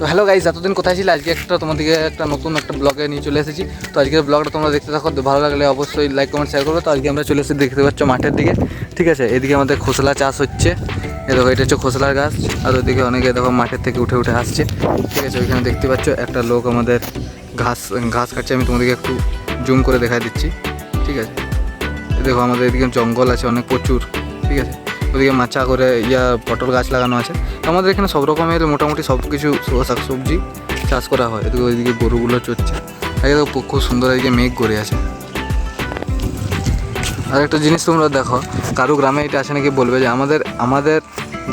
Hello guys, এতদিন কোথায় ছিল? আজকে তোমাদেরকে একটা নতুন একটা ব্লগে নিয়ে চলে এসেছি। তো আজকের ব্লগটা তোমরা দেখতে থাকো, ভালো লাগলে অবশ্যই লাইক কমেন্ট শেয়ার করবে। তো আজকে আমরা চলে এসেছি, দেখতে পাচ্ছ মাঠের দিকে, ঠিক আছে। এদিকে আমাদের খোসলা চাষ হচ্ছে, দেখো এটা হচ্ছে খোসলার গাছ। আর ওইদিকে অনেকে দেখো মাঠের থেকে উঠে উঠে আসছে, ঠিক আছে। ওইখানে দেখতে পাচ্ছ একটা লোক আমাদের ঘাস কাটছে। আমি তোমাদেরকে একটু জুম করে দেখাই দিচ্ছি, ঠিক আছে। দেখো আমাদের এদিকে জঙ্গল আছে অনেক প্রচুর, ঠিক আছে। ওদিকে মাচা করে পটল গাছ লাগানো আছে। আমাদের এখানে সব রকমের মোটামুটি সব কিছু শাকসবজি চাষ করা হয়। এদিকে ওইদিকে গরুগুলো চড়ছে, একদম খুব সুন্দর এদিকে মেঘ করে আছে। আর একটা জিনিস তোমরা দেখো, কারো গ্রামে এটা আছে নাকি বলবে যে আমাদের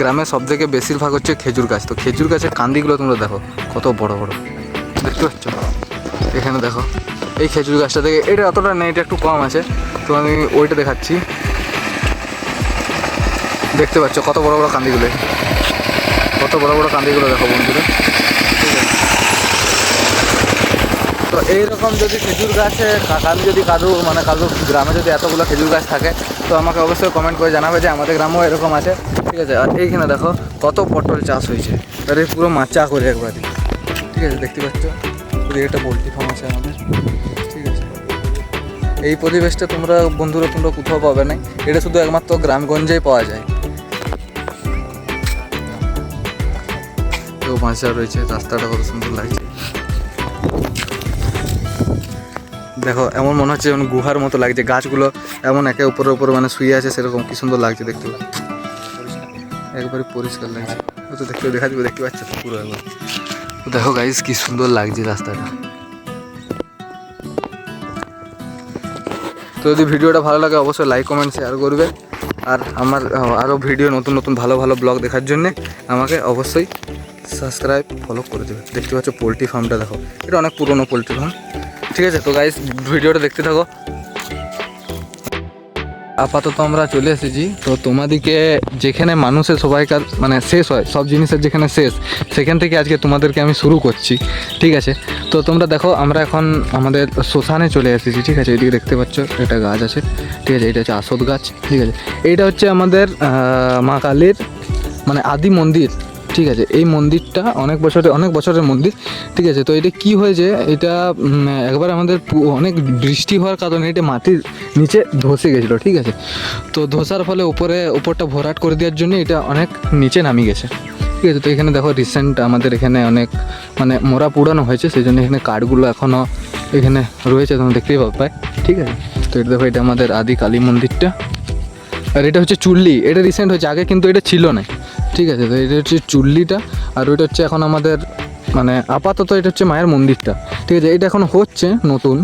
গ্রামে সব থেকে বেশিরভাগ হচ্ছে খেজুর গাছ। তো খেজুর গাছের কান্দিগুলো তোমরা দেখো কত বড় বড়, দেখতে পাচ্ছ। এখানে দেখো এই খেজুর গাছটা থেকে, এটা অতটা নেই, এটা একটু কম আছে। তো আমি ওইটা দেখাচ্ছি, দেখতে পাচ্ছ কত বড় বড় কান্দিগুলো, কত বড় বড় কান্দিগুলো দেখো বন্ধুরা, ঠিক আছে। তো এইরকম যদি খেজুর গাছে আমি যদি কারো গ্রামে যদি এতগুলো খেজুর গাছ থাকে, তো আমাকে অবশ্যই কমেন্ট করে জানাবে যে আমাদের গ্রামেও এরকম আছে, ঠিক আছে। আর এইখানে দেখো কত পটল চাষ হয়েছে, তার এই পুরো মাচা করে একবারই, ঠিক আছে। দেখতে পাচ্ছ ওদিকে একটা পোলট্রি ফার্ম আছে আমাদের, ঠিক আছে। এই পরিবেশটা তোমরা বন্ধুরা কোথাও পাবে না, এটা শুধু একমাত্র গ্রামগঞ্জেই পাওয়া যায়। তো মাচা রয়েছে, রাস্তাটা কত সুন্দর লাগছে দেখো। এমন মনে হচ্ছে যেমন গুহার মতো লাগছে, গাছগুলো এমন একে উপরে উপরে মানে শুয়ে আছে, সেরকম কি সুন্দর লাগছে দেখতে, একবারে পরিষ্কার লাগছে। তো দেখতে পাচ্ছ তো পুরো একবার। তো দেখো গাইস কি সুন্দর লাগছে রাস্তাটা। তো যদি ভিডিওটা ভালো লাগে অবশ্যই লাইক কমেন্ট শেয়ার করবে। আর আমার আরও ভিডিও নতুন নতুন ভালো ভালো ব্লগ দেখার জন্যে আমাকে অবশ্যই সাবস্ক্রাইব ফলো করে দেবে। দেখতে পাচ্ছ পোলট্রি ফার্মটা দেখো, এটা অনেক পুরনো পোলট্রি ফার্ম, ঠিক আছে। তো গাইস ভিডিওটা দেখতে থাকো। আপাতত আমরা চলে এসেছি, তো তোমাদেরকে যেখানে মানুষের সবাইকার মানে শেষ হয়, সব জিনিসের যেখানে শেষ, সেখান থেকে আজকে তোমাদেরকে আমি শুরু করছি, ঠিক আছে। তো তোমরা দেখো আমরা এখন আমাদের শ্মশানে চলে এসেছি, ঠিক আছে। এদিকে দেখতে পাচ্ছ একটা গাছ আছে, ঠিক আছে। এটা হচ্ছে আসদ গাছ, ঠিক আছে। এইটা হচ্ছে আমাদের মা কালীর মানে আদি মন্দির, ঠিক আছে। এই মন্দিরটা অনেক বছরের মন্দির, ঠিক আছে। তো এটা কি হয়েছে, এটা একবার আমাদের অনেক বৃষ্টি হওয়ার কারণে এটা মাটির নিচে ধসে গেছিলো, ঠিক আছে। তো ধসার ফলে উপরটা ভরাট করে দেওয়ার জন্য এটা অনেক নিচে নামিয়ে গেছে, ঠিক আছে। তো এখানে দেখো রিসেন্ট আমাদের এখানে অনেক মানে মোড়া পুরানো হয়েছে, সেই জন্য এখানে কাঠগুলো এখনও এখানে রয়েছে, তোমরা দেখতেই পাবে, ঠিক আছে। তো এটা দেখো, এটা আমাদের আদি কালী মন্দিরটা। আর এটা হচ্ছে চুল্লি, এটা রিসেন্ট হয়েছে, আগে কিন্তু এটা ছিল না, ঠিক আছে। তো এটা হচ্ছে চুল্লিটা, আর ওইটা হচ্ছে এখন আমাদের মানে আপাতত এটা হচ্ছে মায়ের মন্দিরটা, ঠিক আছে। এটা এখনও হচ্ছে নতুন,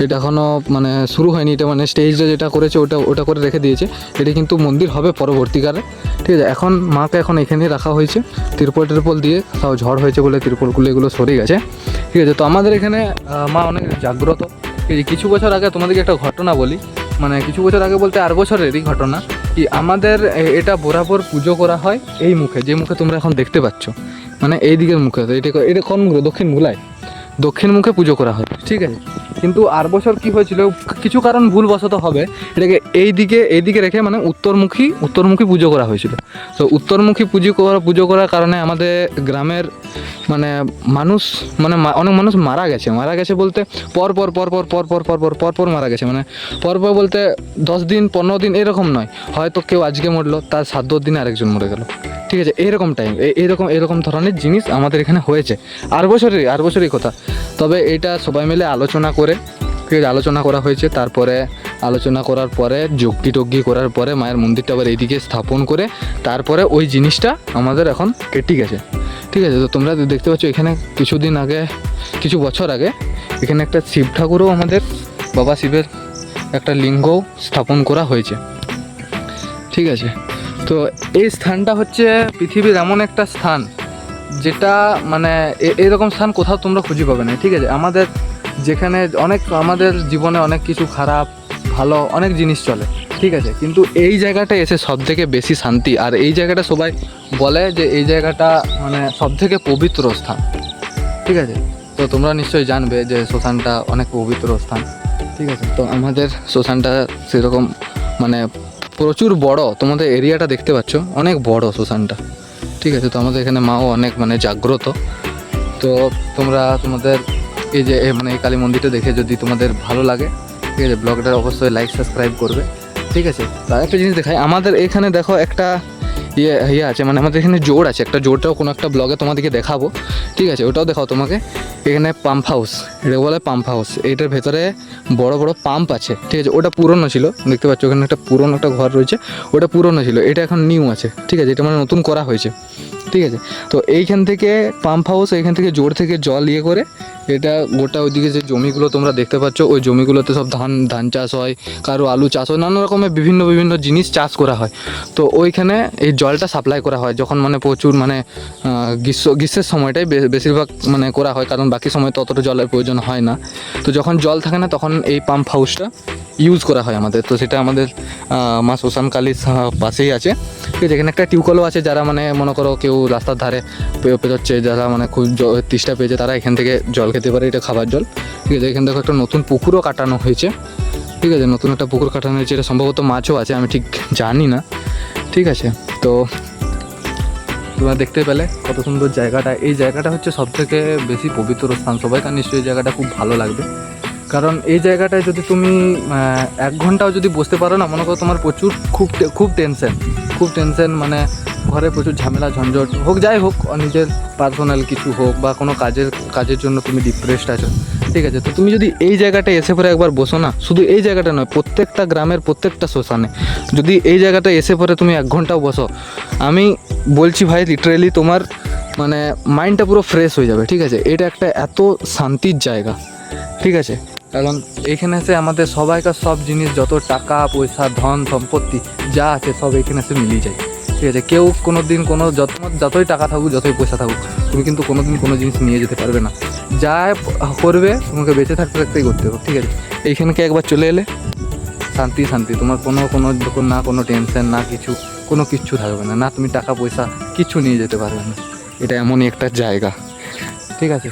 এটা এখনও মানে শুরু হয়নি, এটা মানে স্টেজটা যেটা করেছে ওটা করে রেখে দিয়েছে। এটা কিন্তু মন্দির হবে পরবর্তীকালে, ঠিক আছে। এখন মাকে এখন এখানেই রাখা হয়েছে, তিরপল দিয়ে, তাও ঝড় হয়েছে বলে তিরপলগুলো এগুলো সরে গেছে, ঠিক আছে। তো আমাদের এখানে মা অনেক জাগ্রত। কিছু বছর আগে তোমাদেরকে একটা ঘটনা বলি, মানে কিছু বছর আগে বলতে 8 বছরেরই ঘটনা, কি আমাদের এটা বরাবর পুজো করা হয় এই মুখে, যে মুখে তোমরা এখন দেখতে পাচ্ছ, মানে এই দিকের মুখে। এটা কোন মুখে? দক্ষিণ মুখে পুজো করা হয়, ঠিক আছে। কিন্তু 8 বছর কী হয়েছিল, কিছু কারণ ভুলবশত হবে, এটাকে এইদিকে রেখে মানে উত্তরমুখী পুজো করা হয়েছিল। তো উত্তরমুখী পুজো করার কারণে আমাদের গ্রামের মানে মানুষ অনেক মানুষ মারা গেছে বলতে পর মারা গেছে, মানে পর বলতে 10 দিন 15 দিন এরকম নয়, হয়তো কেউ আজকে মরলো, তার 7-10 দিনে আরেকজন মরে গেল, ঠিক আছে। এইরকম টাইম এরকম ধরনের জিনিস আমাদের এখানে হয়েছে 8 বছরই কথা। তবে এটা সবাই মিলে আলোচনা করে, ঠিক আছে, আলোচনা করা হয়েছে। তারপরে আলোচনা করার পরে যজ্ঞি করার পরে মায়ের মন্দিরটা আবার এইদিকে স্থাপন করে তারপরে ওই জিনিসটা আমাদের এখন কেটে গেছে, ঠিক আছে। তো তোমরা দেখতে পাচ্ছ এখানে কিছু বছর আগে এখানে একটা শিব ঠাকুরও, আমাদের বাবা শিবের একটা লিঙ্গও স্থাপন করা হয়েছে, ঠিক আছে। তো এই স্থানটা হচ্ছে পৃথিবীর এমন একটা স্থান যেটা মানে এরকম স্থান কোথাও তোমরা খুঁজে পাবে না, ঠিক আছে। যেখানে আমাদের জীবনে অনেক কিছু খারাপ ভালো অনেক জিনিস চলে, ঠিক আছে, কিন্তু এই জায়গাটা এসে সব থেকে বেশি শান্তি। আর এই জায়গাটা সবাই বলে যে এই জায়গাটা মানে সব থেকে পবিত্র স্থান, ঠিক আছে। তো তোমরা নিশ্চয়ই জানবে যে শ্মশানটা অনেক পবিত্র স্থান, ঠিক আছে। তো আমাদের শ্মশানটা সেরকম মানে প্রচুর বড়, তোমাদের এরিয়াটা দেখতে পাচ্ছ অনেক বড় শ্মশানটা, ঠিক আছে। তো আমাদের এখানে মাও অনেক মানে জাগ্রত, তো তোমরা তোমাদের এই যে মানে এই কালী মন্দিরটা দেখে যদি তোমাদের ভালো লাগে, ঠিক আছে, ব্লগটা অবশ্যই লাইক সাবস্ক্রাইব করবে, ঠিক আছে। আর একটা জিনিস দেখাই, আমাদের এখানে দেখো একটা ইয়ে আছে, মানে আমাদের এখানে জোর আছে, একটা জোরটাও কোনো একটা ব্লগে তোমাদেরকে দেখাবো, ঠিক আছে, ওটাও দেখাও তোমাকে। এখানে পাম্প হাউস, এটা বলে পাম্প হাউস, এইটার ভেতরে বড় বড় পাম্প আছে, ঠিক আছে। ওটা পুরনো ছিল, দেখতে পাচ্ছ ওখানে একটা পুরনো একটা ঘর রয়েছে, ওটা পুরনো ছিল, এটা এখন নিউ আছে, ঠিক আছে, এটা মানে নতুন করা হয়েছে, ঠিক আছে। তো এইখান থেকে পাম্প হাউস, এইখান থেকে জোর থেকে জল ইয়ে করে এটা গোটা ওইদিকে যে জমিগুলো তোমরা দেখতে পাচ্ছ, ওই জমিগুলোতে সব ধান চাষ হয়, কারো আলু চাষ হয়, নানা রকমের বিভিন্ন জিনিস চাষ করা হয়। তো ওইখানে এই জলটা সাপ্লাই করা হয় যখন মানে প্রচুর মানে গ্রীষ্মের সময়টাই বেশিরভাগ মানে করা হয়, কারণ বাকি সময় তো অতটা জলের প্রয়োজন হয় না। তো যখন জল থাকে না তখন এই পাম্প হাউসটা ইউজ করা হয় আমাদের। তো সেটা আমাদের মা শ্মশানকালীর পাশেই আছে, ঠিক আছে। এখানে একটা টিউবওয়েলও আছে, যারা মানে মনে করো কেউ রাস্তার ধারে পেরোচ্ছে, যারা মানে খুব তৃষ্ণা পেয়েছে, তারা এখান থেকে জল খেতে পারে, এটা খাবার জল, ঠিক আছে। এখানে দেখো একটা নতুন পুকুরও কাটানো হয়েছে, ঠিক আছে, নতুন একটা পুকুর কাটানো হয়েছে, এটা সম্ভবত মাছও আছে, আমি ঠিক জানি না, ঠিক আছে। তো তোমরা দেখতে পেলে কত সুন্দর জায়গাটা, এই জায়গাটা হচ্ছে সবথেকে বেশি পবিত্র স্থান, সবাইকার নিশ্চয়ই এই জায়গাটা খুব ভালো লাগবে। কারণ এই জায়গাটায় যদি তুমি 1 ঘন্টাও যদি বসতে পারো না, মনে করো তোমার প্রচুর খুব টেনশন, মানে ঘরে প্রচুর ঝামেলা ঝঞ্ঝট হোক, যাই হোক, নিজের পার্সোনাল কিছু হোক বা কোনো কাজের জন্য তুমি ডিপ্রেসড আছো, ঠিক আছে। তো তুমি যদি এই জায়গাটায় এসে পরে একবার বসো না, শুধু এই জায়গাটা নয়, প্রত্যেকটা গ্রামের প্রত্যেকটা শ্মশানে যদি এই জায়গাটায় এসে পরে তুমি 1 ঘন্টাও বসো, আমি বলছি ভাই লিটারেলি তোমার মানে মাইন্ডটা পুরো ফ্রেশ হয়ে যাবে, ঠিক আছে। এটা একটা এত শান্তির জায়গা, ঠিক আছে। কারণ এইখানে এসে আমাদের সবাইকার সব জিনিস, যত টাকা পয়সা ধন সম্পত্তি যা আছে সব এখানে এসে মিলিয়ে যায়, ঠিক আছে। কেউ কোনো দিন যতই টাকা থাকুক, যতই পয়সা থাকুক, তুমি কিন্তু কোনো দিন কোনো জিনিস নিয়ে যেতে পারবে না, যা করবে তোমাকে বেঁচে থাকতেই করতে হবে, ঠিক আছে। এইখানকে একবার চলে এলে শান্তি, তোমার কোনো টেনশন না, কোনো কিচ্ছু থাকবে না, তুমি টাকা পয়সা কিচ্ছু নিয়ে যেতে পারবে না, এটা এমনই একটা জায়গা, ঠিক আছে।